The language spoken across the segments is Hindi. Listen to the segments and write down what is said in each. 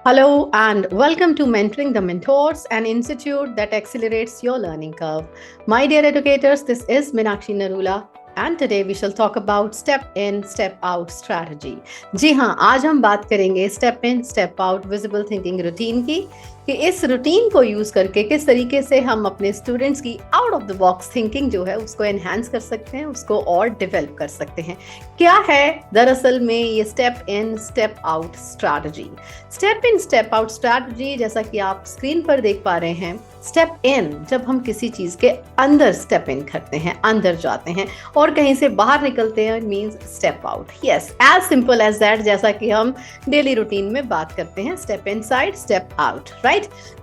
Hello and welcome to Mentoring the Mentors, an institute that accelerates your learning curve. My dear educators, this is Meenakshi Narula and today we shall talk about step in, step out strategy. जी हाँ, आज हम बात करेंगे step in, step out visible thinking routine की कि इस रूटीन को यूज करके किस तरीके से हम अपने स्टूडेंट्स की out of the box thinking जो है उसको एनहांस कर सकते हैं, उसको और डेवलप कर सकते हैं। क्या है दरअसल में ये step in step out strategy? Step in step out strategy जैसा कि आप स्क्रीन पर देख पा रहे हैं, स्टेप इन जब हम किसी चीज के अंदर स्टेप इन करते हैं, अंदर जाते हैं और कहीं से बाहर निकलते हैं, means step out. Yes, as simple as that, जैसा कि हम डेली रूटीन में बात करते हैं, step inside step out, right?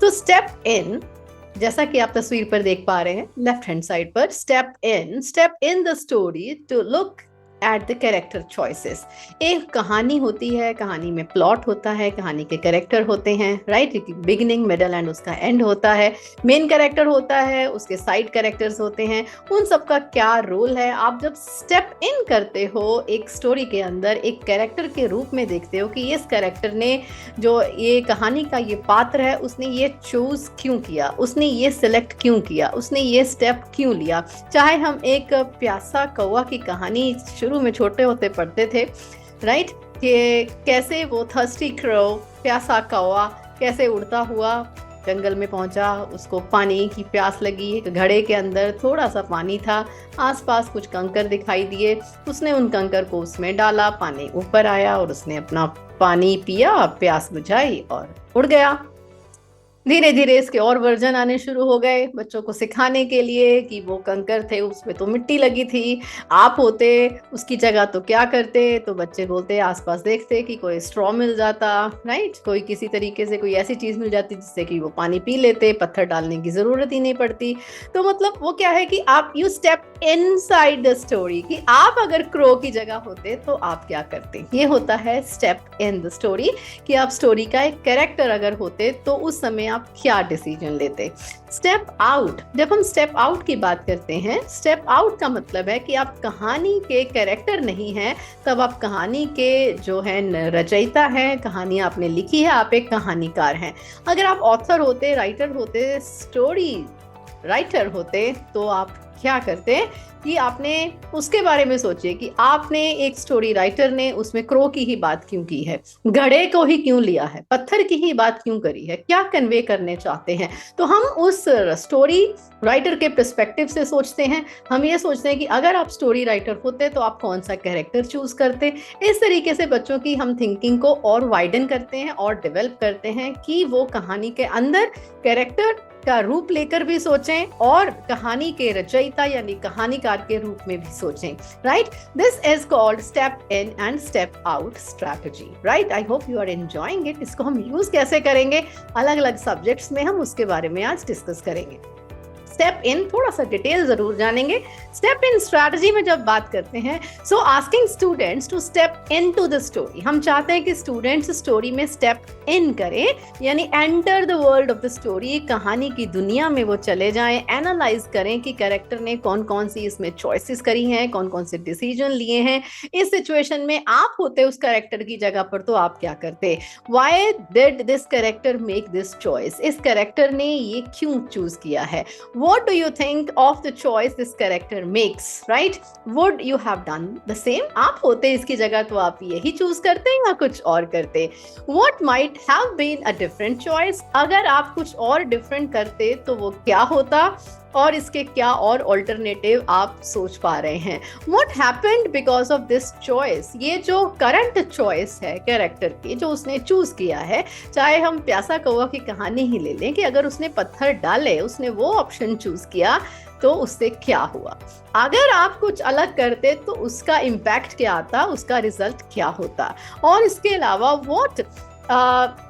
तो स्टेप इन जैसा कि आप तस्वीर पर देख पा रहे हैं लेफ्ट हैंड साइड पर, step in the story to look at the character choices. एक कहानी होती है, कहानी में प्लॉट होता है, कहानी के कैरेक्टर होते हैं, राइट? बिगिनिंग मिडल एंड उसका एंड होता है, मेन कैरेक्टर होता है, उसके साइड कैरेक्टर्स होते हैं, उन सब का क्या रोल है। आप जब स्टेप इन करते हो एक स्टोरी के अंदर, एक कैरेक्टर के रूप में देखते हो कि इस कैरेक्टर ने, जो ये कहानी का ये पात्र है, उसने ये चूज क्यों किया, उसने ये सिलेक्ट क्यों किया, उसने ये स्टेप क्यों लिया। चाहे हम एक प्यासा कौवा की कहानी शुरू में छोटे होते पढ़ते थे, राइट? कि कैसे वो थर्स्टी क्रो, प्यासा कौवा कैसे उड़ता हुआ जंगल में पहुंचा, उसको पानी की प्यास लगी, एक घड़े के अंदर थोड़ा सा पानी था, आसपास कुछ कंकर दिखाई दिए, उसने उन कंकर को उसमें डाला, पानी ऊपर आया और उसने अपना पानी पिया, प्यास बुझाई और उड़ गया। धीरे धीरे इसके और वर्जन आने शुरू हो गए बच्चों को सिखाने के लिए कि वो कंकर थे, उसमें तो मिट्टी लगी थी, आप होते उसकी जगह तो क्या करते? तो बच्चे बोलते आसपास देखते कि कोई स्ट्रॉ मिल जाता, राइट? कोई किसी तरीके से कोई ऐसी चीज मिल जाती जिससे कि वो पानी पी लेते, पत्थर डालने की जरूरत ही नहीं पड़ती। तो मतलब वो क्या है कि आप you step inside the story, कि आप अगर क्रो की जगह होते तो आप क्या करते। ये होता है स्टेप इन द स्टोरी, कि आप स्टोरी का एक कैरेक्टर अगर होते तो उस समय आप क्या डिसीजन लेते। स्टेप आउट, जब हम स्टेप आउट की बात करते हैं, स्टेप आउट का मतलब है कि आप कहानी के कैरेक्टर नहीं हैं, तब आप कहानी के जो है रचयिता हैं, कहानी आपने लिखी है, आप एक कहानीकार हैं। अगर आप ऑथर होते, राइटर होते, स्टोरी राइटर होते, तो आप क्या करते कि आपने उसके बारे में सोचिए कि आपने एक स्टोरी राइटर ने उसमें क्रो की ही बात क्यों की है, घड़े को ही क्यों लिया है, पत्थर की ही बात क्यों करी है, क्या कन्वे करने चाहते हैं। तो हम उस स्टोरी राइटर के पर्सपेक्टिव से सोचते हैं, हम ये सोचते हैं कि अगर आप स्टोरी राइटर होते तो आप कौन सा कैरेक्टर चूज करते। इस तरीके से बच्चों की हम थिंकिंग को और वाइडन करते हैं और डेवलप करते हैं कि वो कहानी के अंदर कैरेक्टर का रूप लेकर भी सोचें और कहानी के रचयिता यानी कहानीकार के रूप में भी सोचें, right? This is called step in and step out strategy, right? I hope you are enjoying it. इसको हम यूज कैसे करेंगे अलग अलग सब्जेक्ट्स में, हम उसके बारे में आज डिस्कस करेंगे। स्टेप इन थोड़ा सा डिटेल जरूर जानेंगे। स्टेप इन स्ट्रैटेजी में जब बात करते हैं, so asking students to step into the story, हम चाहते हैं कि स्टूडेंट्स स्टोरी में स्टेप इन करें, यानी enter the world of the story, कहानी की दुनिया में वो चले जाएं, एनालाइज करें कि कैरेक्टर ने कौन कौन सी इसमें चॉइसेस करी हैं, कौन कौन से डिसीजन लिए हैं। इस सिचुएशन में आप होते उस कैरेक्टर की जगह पर तो आप क्या करते। Why did this character make this choice, इस कैरेक्टर ने ये क्यों चूज किया है। What do you think of the choice this character makes, right? Would you have done the same? आप होते इसकी जगह तो आप यही चूज करते या कुछ और करते। What might have been a different choice? अगर आप कुछ और डिफरेंट करते तो वो क्या होता और इसके क्या और ऑल्टरनेटिव आप सोच पा रहे हैं। What happened because of this choice? ये जो करंट चॉइस है कैरेक्टर की, जो उसने चूज किया है, चाहे हम प्यासा कौवा की कहानी ही ले लें कि अगर उसने पत्थर डाले, उसने वो ऑप्शन चूज किया, तो उससे क्या हुआ। अगर आप कुछ अलग करते तो उसका इम्पैक्ट क्या आता, उसका रिजल्ट क्या होता। और इसके अलावा what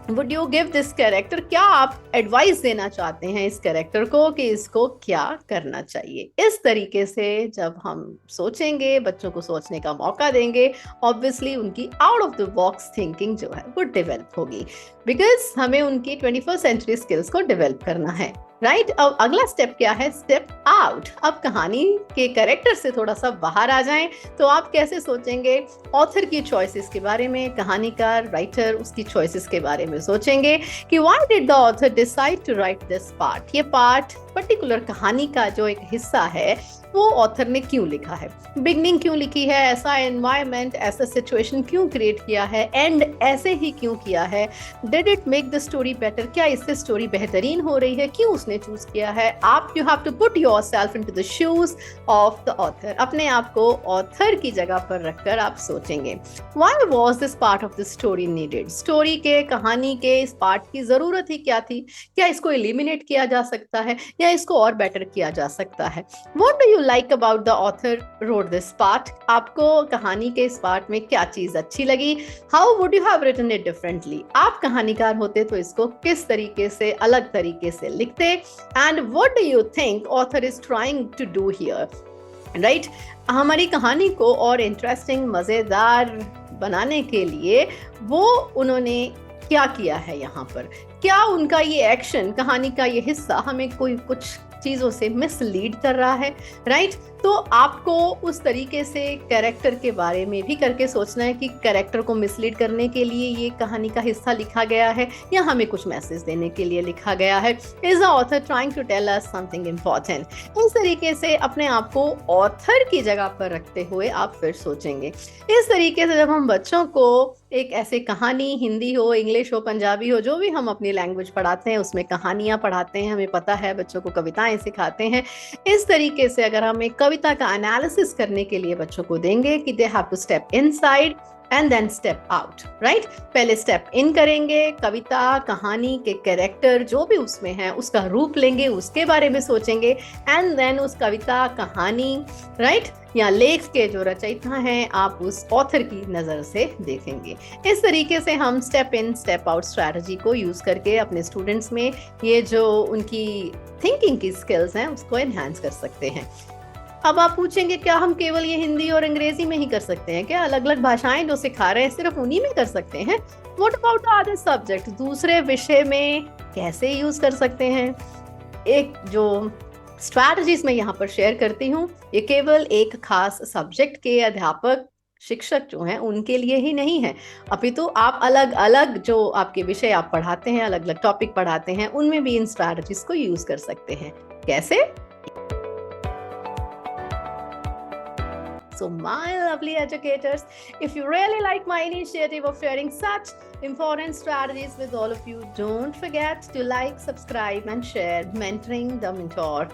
would you give this character, क्या आप एडवाइस देना चाहते हैं इस कैरेक्टर को कि इसको क्या करना चाहिए। इस तरीके से जब हम सोचेंगे, बच्चों को सोचने का मौका देंगे, ऑब्वियसली उनकी out of the box thinking जो है वो डेवलप होगी, बिकॉज हमें उनकी 21st सेंचुरी स्किल्स को डेवलप करना है। राइट अब अगला स्टेप क्या है? Step out. अब कहानी के कैरेक्टर से थोड़ा सा बाहर आ जाएं, तो आप कैसे सोचेंगे? ऑथर की चॉइसेस के बारे में, कहानीकार राइटर उसकी चॉइसेस के बारे में सोचेंगे कि why did the author decide to write this part. ये पार्ट पर्टिकुलर कहानी का जो एक हिस्सा है वो ऑथर ने क्यों लिखा है, बिगनिंग क्यों लिखी है, ऐसा एनवायरनमेंट ऐसा सिचुएशन क्यों क्रिएट किया है, एंड ऐसे ही क्यों किया है, did it make the story better, क्या इससे स्टोरी बेहतरीन हो रही है, क्यों उसने चूज किया है। आप you have to put yourself into the shoes of the author. अपने आप को ऑथर की जगह पर रखकर आप सोचेंगे why was this part of the story needed. Story के, कहानी के इस पार्ट की जरूरत ही क्या थी? क्या इसको एलिमिनेट किया जा सकता है या इसको और बेटर किया जा सकता है? What do you like about the author wrote this part. आपको कहानी के इस पार्ट में क्या चीज अच्छी लगी? How would you have written it differently. आप कहानीकार होते तो इसको किस तरीके से, अलग तरीके से लिखते? And what do you think author is trying to do here, right? हमारी कहानी को और इंटरेस्टिंग, मजेदार बनाने के लिए वो उन्होंने क्या किया है यहाँ पर? क्या उनका ये एक्शन, कहानी का ये हिस्सा हमें कोई कुछ चीजों से मिसलीड कर रहा है, राइट? तो आपको उस तरीके से कैरेक्टर के बारे में भी करके सोचना है कि कैरेक्टर को मिसलीड करने के लिए ये कहानी का हिस्सा लिखा गया है या हमें कुछ मैसेज देने के लिए लिखा गया है। Is the author trying to tell us something important? इस तरीके से अपने आप को ऑथर की जगह पर रखते हुए आप फिर सोचेंगे। इस तरीके से जब हम बच्चों को एक ऐसे कहानी, हिंदी हो, इंग्लिश हो, पंजाबी हो, जो भी हम अपनी लैंग्वेज पढ़ाते हैं उसमें कहानियां पढ़ाते हैं, हमें पता है बच्चों को कविताएं सिखाते हैं, इस तरीके से अगर हम एक कविता का एनालिसिस करने के लिए बच्चों को देंगे कि they have to step inside and then step out, right? पहले स्टेप इन करेंगे, कविता, कहानी के कैरेक्टर जो भी उसमें है उसका रूप लेंगे, उसके बारे में सोचेंगे, एंड देन उस कविता, कहानी, राइट, या लेख के जो रचयिता हैं आप उस ऑथर की नज़र से देखेंगे। इस तरीके से हम step in step out strategy को यूज़ करके अपने स्टूडेंट्स में ये जो उनकी थिंकिंग की स्किल्स हैं उसको एनहांस कर सकते हैं। अब आप पूछेंगे क्या हम केवल ये हिंदी और अंग्रेजी में ही कर सकते हैं क्या? अलग अलग भाषाएं जो सिखा रहे हैं सिर्फ उन्हीं में कर सकते हैं? What about other subject? दूसरे विषय में कैसे यूज कर सकते हैं? एक जो स्ट्रैटेजीज मैं यहाँ पर शेयर करती हूँ ये केवल एक खास सब्जेक्ट के अध्यापक, शिक्षक जो हैं उनके लिए ही नहीं है, अपितु आप अलग अलग जो आपके विषय आप पढ़ाते हैं, अलग अलग टॉपिक पढ़ाते हैं, उनमें भी इन स्ट्रैटेजीज को यूज कर सकते हैं। कैसे? So my lovely educators, if you really like my initiative of sharing such important strategies with all of you, don't forget to like, subscribe and share Mentoring the Mentor.